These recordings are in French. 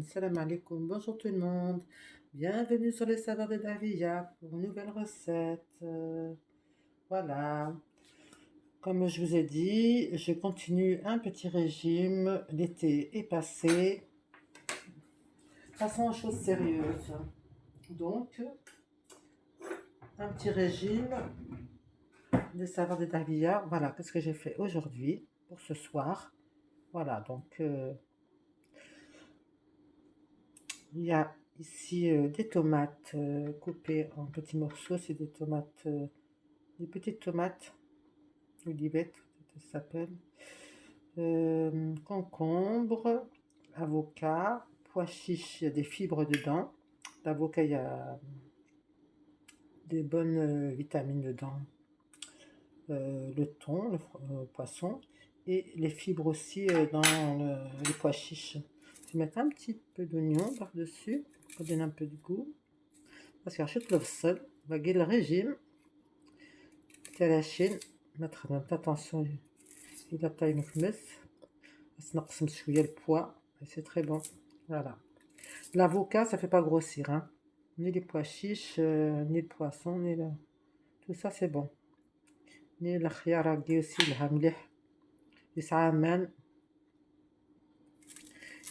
Salam alaikum. Bonjour tout le monde. Bienvenue sur les saveurs de Davia pour une nouvelle recette. Voilà. Comme je vous ai dit, je continue un petit régime. L'été est passé. Passons aux choses sérieuses. Donc, un petit régime des saveurs de Davia. Voilà, qu'est-ce que j'ai fait aujourd'hui pour ce soir. Voilà, donc il y a ici des tomates coupées en petits morceaux. C'est des tomates, des petites tomates olivettes, ça s'appelle. Concombre, avocat, pois chiches, il y a des fibres dedans. L'avocat, il y a des bonnes vitamines dedans. Le thon, le poisson, et les fibres aussi dans les pois chiches. Je vais mettre un petit peu d'oignon par-dessus pour donner un peu de goût. Parce qu'achète le sol, va le régime. C'est la Chine. Mettre attention, il a taille مخمس بس نقسم شوية le poids et c'est très bon. Voilà. L'avocat, ça fait pas grossir, hein. Ni les pois chiches, ni le poisson, ni le... tout ça c'est bon. Ni la khiyaragi aussi, le hamlih. Les saman.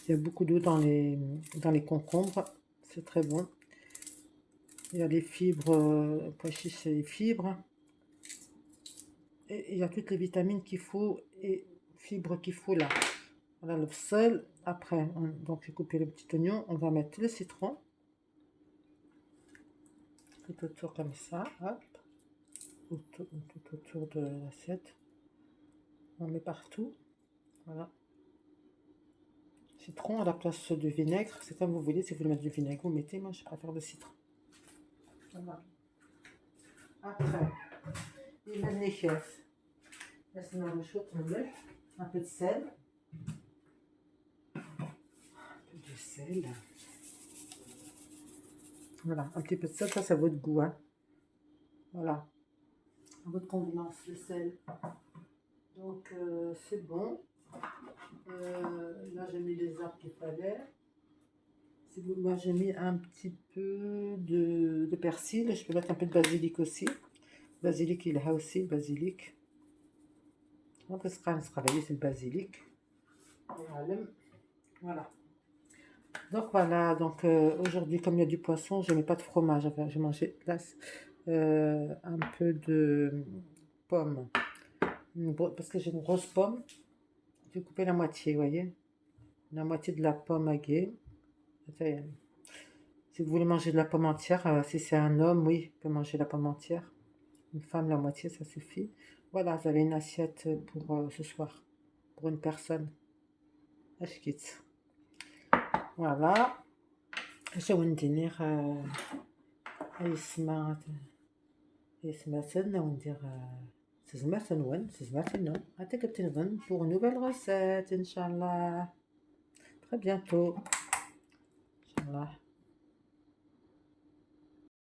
Il y a beaucoup d'eau dans les concombres, c'est très bon. Il y a les fibres, pois chiches et les fibres. Et il y a toutes les vitamines qu'il faut et fibres qu'il faut là. Voilà le sel. Après, donc j'ai coupé le petit oignon. On va mettre le citron. Tout autour comme ça. Hop. Tout autour de l'assiette. On met partout. Voilà. Citron à la place du vinaigre. C'est comme vous voulez. Si vous voulez mettre du vinaigre, vous mettez. Moi, je préfère le citron. Voilà. Après, il y a les chefs. Un peu de sel. Du sel. Voilà, un petit peu de sel, ça c'est votre goût, hein. Voilà, à votre convenance, le sel. Donc c'est bon. Là j'ai mis les herbes qu'il fallait. Moi j'ai mis un petit peu de persil. Je peux mettre un peu de basilic aussi. Basilic, il a aussi le basilic. Donc ce sera travailler, c'est le basilic. Voilà. Donc voilà, donc aujourd'hui comme il y a du poisson, je mets pas de fromage. Enfin, j'ai mangé là un peu de pomme. Parce que j'ai une grosse pomme. J'ai coupé la moitié, vous voyez. La moitié de la pomme à gué. Si vous voulez manger de la pomme entière, si c'est un homme, oui, il peut manger la pomme entière. Une femme, la moitié, ça suffit. Voilà, vous avez une assiette pour ce soir. Pour une personne. Ashkit. Voilà. Je vais dire اسمها وندير سزمات نون سزمات نون عاد كتنغن pour une nouvelle recette Inch'Allah. Très bientôt. Inch'Allah.